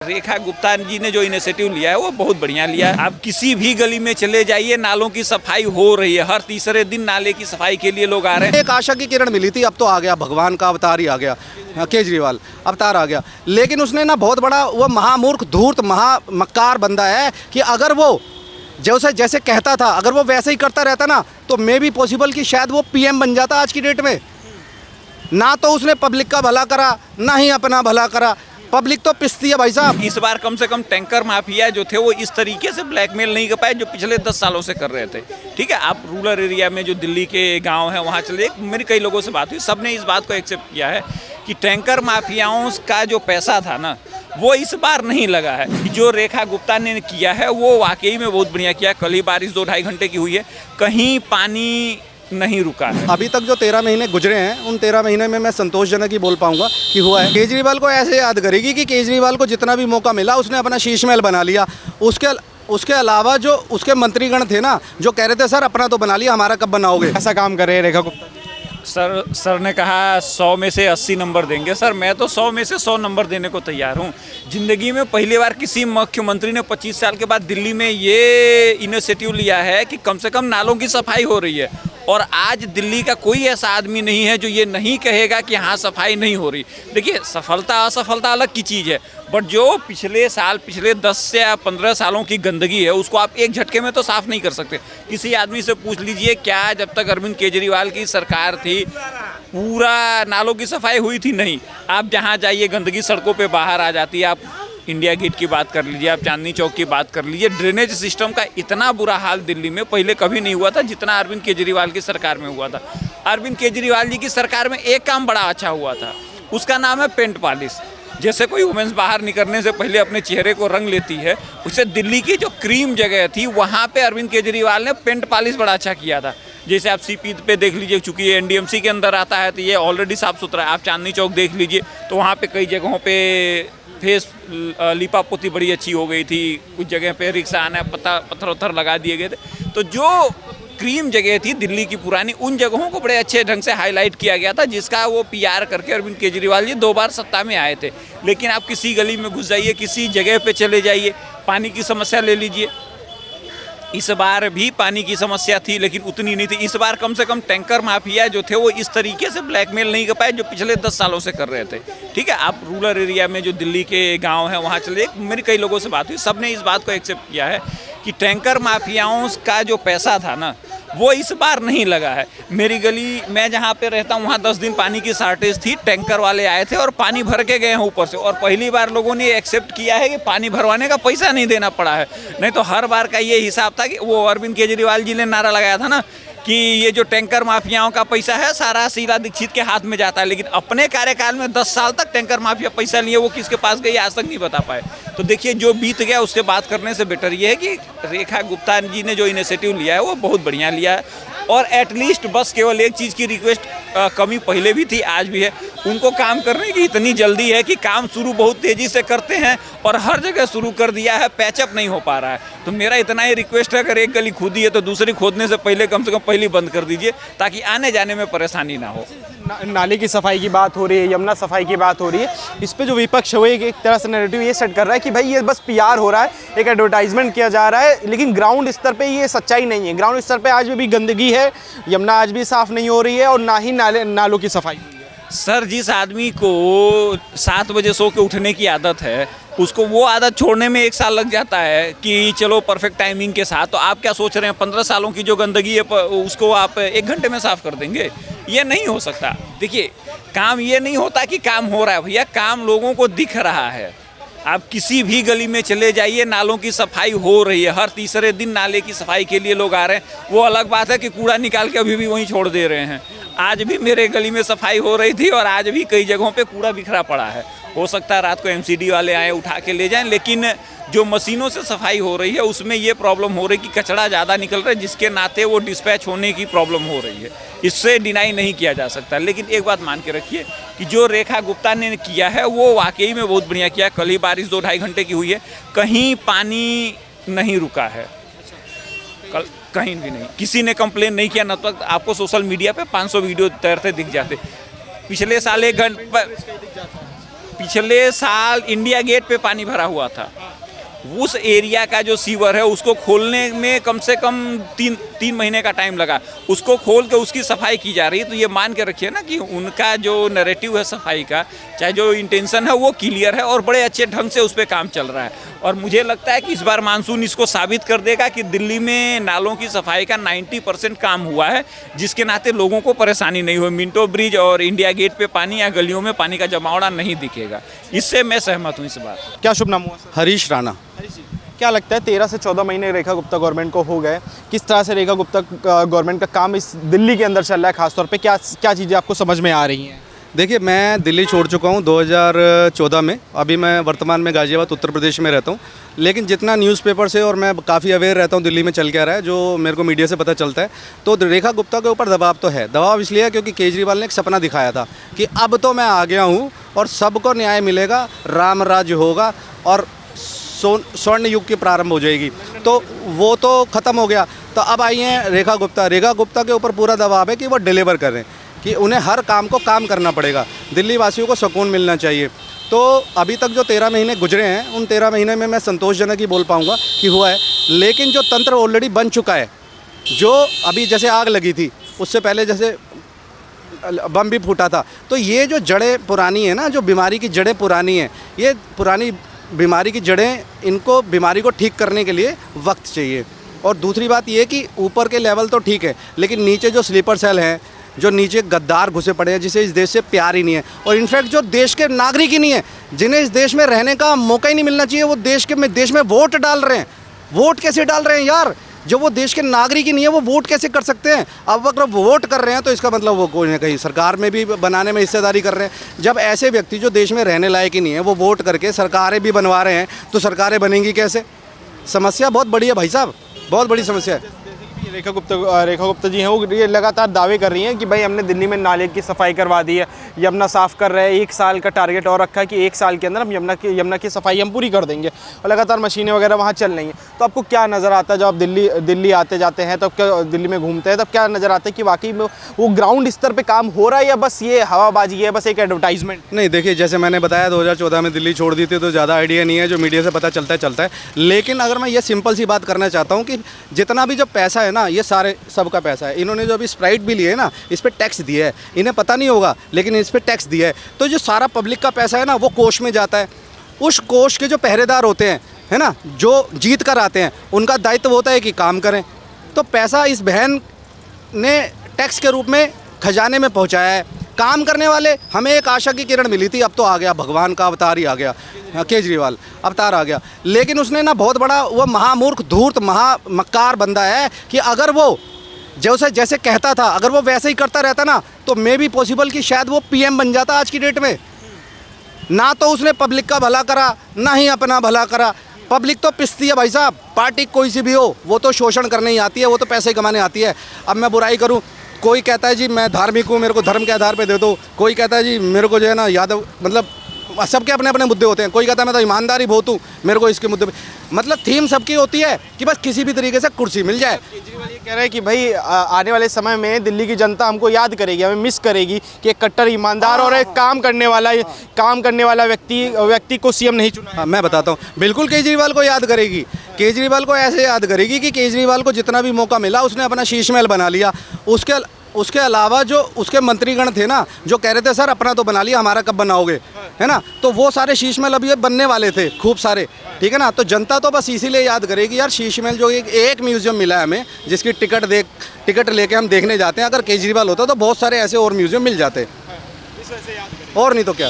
रेखा गुप्ता जी ने जो इनिशिएटिव लिया है वो बहुत बढ़िया लिया है। आप किसी भी गली में चले जाइए, नालों की सफाई हो रही है। हर तीसरे दिन नाले की सफाई के लिए लोग आ रहे हैं। एक आशा की किरण मिली थी, अब तो आ गया भगवान का अवतार ही आ गया, केजरीवाल अवतार आ गया। लेकिन उसने ना बहुत बड़ा वो महामूर्ख धूर्त महामक्कार बंदा है कि अगर वो जैसे कहता था, अगर वो वैसे ही करता रहता ना तो मे भी पॉसिबल कि शायद वो पीएम बन जाता आज की डेट में। ना तो उसने पब्लिक का भला करा, ना ही अपना भला करा। पब्लिक तो पिसती है भाई साहब। इस बार कम से कम टैंकर माफिया जो थे वो इस तरीके से ब्लैकमेल नहीं कर पाए जो पिछले 10 सालों से कर रहे थे। ठीक है, आप रूरल एरिया में जो दिल्ली के गांव हैं वहाँ चले, मेरी कई लोगों से बात हुई, सबने इस बात को एक्सेप्ट किया है कि टैंकर माफियाओं का जो पैसा था ना वो इस बार नहीं लगा है। जो रेखा गुप्ता ने किया है वो वाकई में बहुत बढ़िया किया। कल ही बारिश 2-2.5 घंटे की हुई है, कहीं पानी नहीं रुका है। अभी तक जो 13 महीने गुजरे हैं उन 13 महीने में मैं संतोषजनक ही बोल पाऊंगा कि हुआ है। केजरीवाल को ऐसे याद करेगी कि केजरीवाल को जितना भी मौका मिला उसने अपना शीश महल बना लिया। उसके अलावा जो उसके मंत्रीगण थे ना, जो कह रहे थे सर अपना तो बना लिया, हमारा कब बनाओगे। ऐसा काम कर रहे हैं रेखा गुप्ता। सर ने कहा 100 में से 80 नंबर देंगे। सर मैं तो 100 में से 100 नंबर देने को तैयार हूँ। ज़िंदगी में पहली बार किसी मुख्यमंत्री ने 25 साल के बाद दिल्ली में ये इनिशिएटिव लिया है कि कम से कम नालों की सफाई हो रही है। और आज दिल्ली का कोई ऐसा आदमी नहीं है जो ये नहीं कहेगा कि हाँ सफाई नहीं हो रही। देखिए, सफलता असफलता अलग की चीज़ है, बट जो पिछले 10 से 15 सालों की गंदगी है उसको आप एक झटके में तो साफ़ नहीं कर सकते। किसी आदमी से पूछ लीजिए, क्या जब तक अरविंद केजरीवाल की सरकार थी पूरा नालों की सफाई हुई थी? नहीं। आप जहाँ जाइए गंदगी सड़कों पे बाहर आ जाती है। आप इंडिया गेट की बात कर लीजिए, आप चांदनी चौक की बात कर लीजिए। ड्रेनेज सिस्टम का इतना बुरा हाल दिल्ली में पहले कभी नहीं हुआ था जितना अरविंद केजरीवाल की सरकार में हुआ था। अरविंद केजरीवाल जी की सरकार में एक काम बड़ा अच्छा हुआ था, उसका नाम है पेंट पॉलिश। जैसे कोई वुमेन्स बाहर निकलने से पहले अपने चेहरे को रंग लेती है, उससे दिल्ली की जो क्रीम जगह थी वहाँ पे अरविंद केजरीवाल ने पेंट पॉलिश बड़ा अच्छा किया था। जैसे आप सीपी पे देख लीजिए, चूँकि ये एनडीएमसी के अंदर आता है तो ये ऑलरेडी साफ़ सुथरा है। आप चांदनी चौक देख लीजिए तो वहाँ पे कई जगहों पे फेस लिपा पोती बड़ी अच्छी हो गई थी। कुछ जगह पे रिक्शा आना पत्थर लगा दिए गए थे। तो जो क्रीम जगह थी दिल्ली की पुरानी, उन जगहों को बड़े अच्छे ढंग से हाईलाइट किया गया था, जिसका वो पीआर करके अरविंद केजरीवाल जी 2 बार सत्ता में आए थे। लेकिन आप किसी गली में घुस जाइए, किसी जगह पे चले जाइए, पानी की समस्या ले लीजिए। इस बार भी पानी की समस्या थी लेकिन उतनी नहीं थी। इस बार कम से कम टैंकर माफिया जो थे वो इस तरीके से ब्लैकमेल नहीं कर पाए जो पिछले 10 सालों से कर रहे थे। ठीक है, आप रूरल एरिया में जो दिल्ली के गांव हैं वहाँ चले, मेरी कई लोगों से बात हुई, सबने इस बात को एक्सेप्ट किया है कि टैंकर माफियाओं का जो पैसा था ना वो इस बार नहीं लगा है। मेरी गली, मैं जहाँ पे रहता हूँ वहाँ 10 दिन पानी की शॉर्टेज थी, टैंकर वाले आए थे और पानी भर के गए हैं ऊपर से। और पहली बार लोगों ने एक्सेप्ट किया है कि पानी भरवाने का पैसा नहीं देना पड़ा है। नहीं तो हर बार का ये हिसाब था कि वो अरविंद केजरीवाल जी ने नारा लगाया था ना कि ये जो टैंकर माफियाओं का पैसा है सारा शीला दीक्षित के हाथ में जाता है। लेकिन अपने कार्यकाल में 10 साल तक टैंकर माफिया पैसा लिए वो किसके पास गई आज तक नहीं बता पाए। तो देखिए, जो बीत गया उससे बात करने से बेटर ये है कि रेखा गुप्ता जी ने जो इनिशिएटिव लिया है वो बहुत बढ़िया लिया है। और एटलीस्ट बस केवल एक चीज़ की रिक्वेस्ट कमी पहले भी थी, आज भी है, उनको काम करने की इतनी जल्दी है कि काम शुरू बहुत तेज़ी से करते हैं और हर जगह शुरू कर दिया है, पैचअप नहीं हो पा रहा है। तो मेरा इतना ही रिक्वेस्ट है, अगर एक गली खोदी है तो दूसरी खोदने से पहले कम से कम पहली बंद कर दीजिए ताकि आने जाने में परेशानी ना हो। नाले की सफाई की बात हो रही है, यमुना सफाई की बात हो रही है, इस पे जो विपक्ष है वो एक तरह से नैरेटिव ये सेट कर रहा है कि भाई ये बस पीआर हो रहा है, एक एडवर्टाइजमेंट किया जा रहा है। लेकिन ग्राउंड स्तर पे ये सच्चाई नहीं है। ग्राउंड स्तर पे आज भी गंदगी है, यमुना आज भी साफ़ नहीं हो रही है और ना ही नालों की सफाई। सर, जिस आदमी को 7 बजे सो के उठने की आदत है उसको वो आदत छोड़ने में 1 साल लग जाता है कि चलो परफेक्ट टाइमिंग के साथ। तो आप क्या सोच रहे हैं 15 सालों की जो गंदगी है उसको आप 1 घंटे में साफ़ कर देंगे? ये नहीं हो सकता। देखिए, काम ये नहीं होता कि काम हो रहा है भैया, काम लोगों को दिख रहा है। आप किसी भी गली में चले जाइए, नालों की सफाई हो रही है। हर तीसरे दिन नाले की सफाई के लिए लोग आ रहे हैं। वो अलग बात है कि कूड़ा निकाल के अभी भी वहीं छोड़ दे रहे हैं। आज भी मेरे गली में सफाई हो रही थी और आज भी कई जगहों पे कूड़ा बिखरा पड़ा है। हो सकता है रात को एमसीडी वाले आए उठा के ले जाएं, लेकिन जो मशीनों से सफाई हो रही है उसमें ये प्रॉब्लम हो रही है कि कचरा ज़्यादा निकल रहा है, जिसके नाते वो डिस्पैच होने की प्रॉब्लम हो रही है। इससे डिनाई नहीं किया जा सकता। लेकिन एक बात मान के रखिए कि जो रेखा गुप्ता ने किया है वो वाकई में बहुत बढ़िया किया। कल ही बारिश 2-2.5 घंटे की हुई है, कहीं पानी नहीं रुका है, कल कहीं भी नहीं। किसी ने कंप्लेन नहीं किया। न तो आपको सोशल मीडिया पे 500 वीडियो तैरते दिख जाते। पिछले साल 1 घंटे पिछले साल इंडिया गेट पे पानी भरा हुआ था, उस एरिया का जो सीवर है उसको खोलने में कम से कम तीन महीने का टाइम लगा। उसको खोल के उसकी सफाई की जा रही है। तो ये मान के रखिए ना कि उनका जो नैरेटिव है सफाई का, चाहे जो इंटेंशन है वो क्लियर है और बड़े अच्छे ढंग से उस पर काम चल रहा है। और मुझे लगता है कि इस बार मानसून इसको साबित कर देगा कि दिल्ली में नालों की सफाई का 90% काम हुआ है, जिसके नाते लोगों को परेशानी नहीं हुई। मिंटो ब्रिज और इंडिया गेट पे पानी या गलियों में पानी का जमावड़ा नहीं दिखेगा। इससे मैं सहमत हूँ इस बात। क्या शुभ नाम हुआ सर? हरीश राणा। क्या लगता है 13 से 14 महीने रेखा गुप्ता गवर्नमेंट को हो गए, किस तरह से रेखा गुप्ता गवर्नमेंट का काम इस दिल्ली के अंदर चल रहा है, खासतौर पे क्या क्या चीज़ें आपको समझ में आ रही हैं? देखिए, मैं दिल्ली छोड़ चुका हूँ 2014 में। अभी मैं वर्तमान में गाज़ियाबाद उत्तर प्रदेश में रहता हूँ। लेकिन जितना न्यूज़पेपर से और मैं काफ़ी अवेयर रहता हूँ दिल्ली में चल क्या रहा है, जो मेरे को मीडिया से पता चलता है, तो रेखा गुप्ता के ऊपर दबाव तो है। दबाव इसलिए है क्योंकि केजरीवाल ने एक सपना दिखाया था कि अब तो मैं आ गया हूँ और सबको न्याय मिलेगा, राम राज्य होगा और स्वर्ण युग की प्रारंभ हो जाएगी। तो वो तो ख़त्म हो गया। तो अब आई हैं रेखा गुप्ता। रेखा गुप्ता के ऊपर पूरा दबाव है कि वो डिलीवर करें, कि उन्हें हर काम को काम करना पड़ेगा, दिल्ली वासियों को सुकून मिलना चाहिए। तो अभी तक जो 13 महीने गुजरे हैं, उन 13 महीने में मैं संतोषजनक ही बोल पाऊँगा कि हुआ है। लेकिन जो तंत्र ऑलरेडी बन चुका है, जो अभी जैसे आग लगी थी, उससे पहले जैसे बम भी फूटा था, तो ये जो जड़ें पुरानी है ना, जो बीमारी की जड़ें पुरानी हैं, ये पुरानी बीमारी की जड़ें, इनको बीमारी को ठीक करने के लिए वक्त चाहिए। और दूसरी बात ये कि ऊपर के लेवल तो ठीक है, लेकिन नीचे जो स्लीपर सेल हैं, जो नीचे गद्दार घुसे पड़े हैं, जिसे इस देश से प्यार ही नहीं है, और इनफैक्ट जो देश के नागरिक ही नहीं है, जिन्हें इस देश में रहने का मौका ही नहीं मिलना चाहिए, वो देश में वोट डाल रहे हैं। वोट कैसे डाल रहे हैं यार? जो वो देश के नागरिक ही नहीं है, वो वोट कैसे कर सकते हैं? अब अगर वो वोट कर रहे हैं तो इसका मतलब वो कोई ना कहीं सरकार में भी बनाने में हिस्सेदारी कर रहे हैं। जब ऐसे व्यक्ति जो देश में रहने लायक ही नहीं है, वो वोट करके सरकारें भी बनवा रहे हैं, तो सरकारें बनेंगी कैसे? समस्या बहुत बड़ी है भाई साहब, बहुत बड़ी समस्या है। रेखा गुप्ता जी हैं, वो ये लगातार दावे कर रही हैं कि भाई हमने दिल्ली में नाले की सफाई करवा दी है, यमुना साफ़ कर रहे हैं, 1 साल का टारगेट और रखा है कि 1 साल के अंदर हम यमुना की सफाई हम पूरी कर देंगे, और लगातार मशीनें वगैरह वहाँ चल रही हैं। तो आपको क्या नज़र आता है जब आप दिल्ली आते जाते हैं, तब क्या दिल्ली में घूमते हैं, तब क्या नज़र आता है कि वाकई में वो ग्राउंड स्तर पर काम हो रहा है, या बस ये हवाबाजी है, बस एक एडवर्टाइजमेंट? नहीं, देखिए, जैसे मैंने बताया 2014 में दिल्ली छोड़ दी थी, तो ज़्यादा आइडिया नहीं है, जो मीडिया से पता चलता है। लेकिन अगर मैं ये सिंपल सी बात करना चाहता हूँ कि जितना भी जो पैसा है ना, ये सारे सबका पैसा है। इन्होंने जो अभी स्प्राइट भी लिए है ना, इस पर टैक्स दिया है। इन्हें पता नहीं होगा, लेकिन इस पर टैक्स दिया है। तो जो सारा पब्लिक का पैसा है ना, वो कोष में जाता है। उस कोष के जो पहरेदार होते हैं, है ना, जो जीत कर आते हैं, उनका दायित्व होता है कि काम करें। तो पैसा इस बहन ने टैक्स के रूप में खजाने में पहुंचाया है। काम करने वाले, हमें एक आशा की किरण मिली थी, अब तो आ गया भगवान का अवतार ही आ गया, केजरीवाल अवतार आ गया। लेकिन उसने ना बहुत बड़ा वो महामूर्ख, धूर्त, महामक्कार बंदा है कि अगर वो जैसे कहता था, अगर वो वैसे ही करता रहता ना, तो मे भी पॉसिबल कि शायद वो पीएम बन जाता आज की डेट में। ना तो उसने पब्लिक का भला करा, ना ही अपना भला करा। पब्लिक तो पिसती है भाई साहब, पार्टी कोई सी भी हो, वो तो शोषण करने ही आती है, वो तो पैसे कमाने आती है। अब मैं बुराई करूं, कोई कहता है जी मैं धार्मिक हूँ, मेरे को धर्म के आधार पे दे दो। कोई कहता है जी मेरे को जो है ना यादव, मतलब सबके अपने अपने मुद्दे होते हैं। कोई कहता है मैं तो ईमानदारी बहुत हूँ, मेरे को इसके मुद्दे पे, मतलब थीम सबकी होती है कि बस किसी भी तरीके से कुर्सी मिल जाए। केजरीवाल ये कह रहे हैं कि भाई आने वाले समय में दिल्ली की जनता हमको याद करेगी, हमें मिस करेगी कि एक कट्टर ईमानदार और एक काम करने वाला व्यक्ति को सीएम नहीं चुना। हाँ, मैं बताता हूँ, बिल्कुल केजरीवाल को याद करेगी। केजरीवाल को ऐसे याद करेगी कि केजरीवाल को जितना भी मौका मिला उसने अपना शीश महल बना लिया। उसके अलावा जो उसके मंत्रीगण थे ना, जो कह रहे थे सर अपना तो बना लिया, हमारा कब बनाओगे, है ना, तो वो सारे शीश महल अभी बनने वाले थे खूब सारे, ठीक है ना। तो जनता तो बस इसीलिए याद करेगी यार, शीश महल जो एक म्यूजियम मिला है हमें, जिसकी टिकट लेके हम देखने जाते हैं। अगर केजरीवाल होता तो बहुत सारे ऐसे और म्यूजियम मिल जाते, और नहीं तो क्या।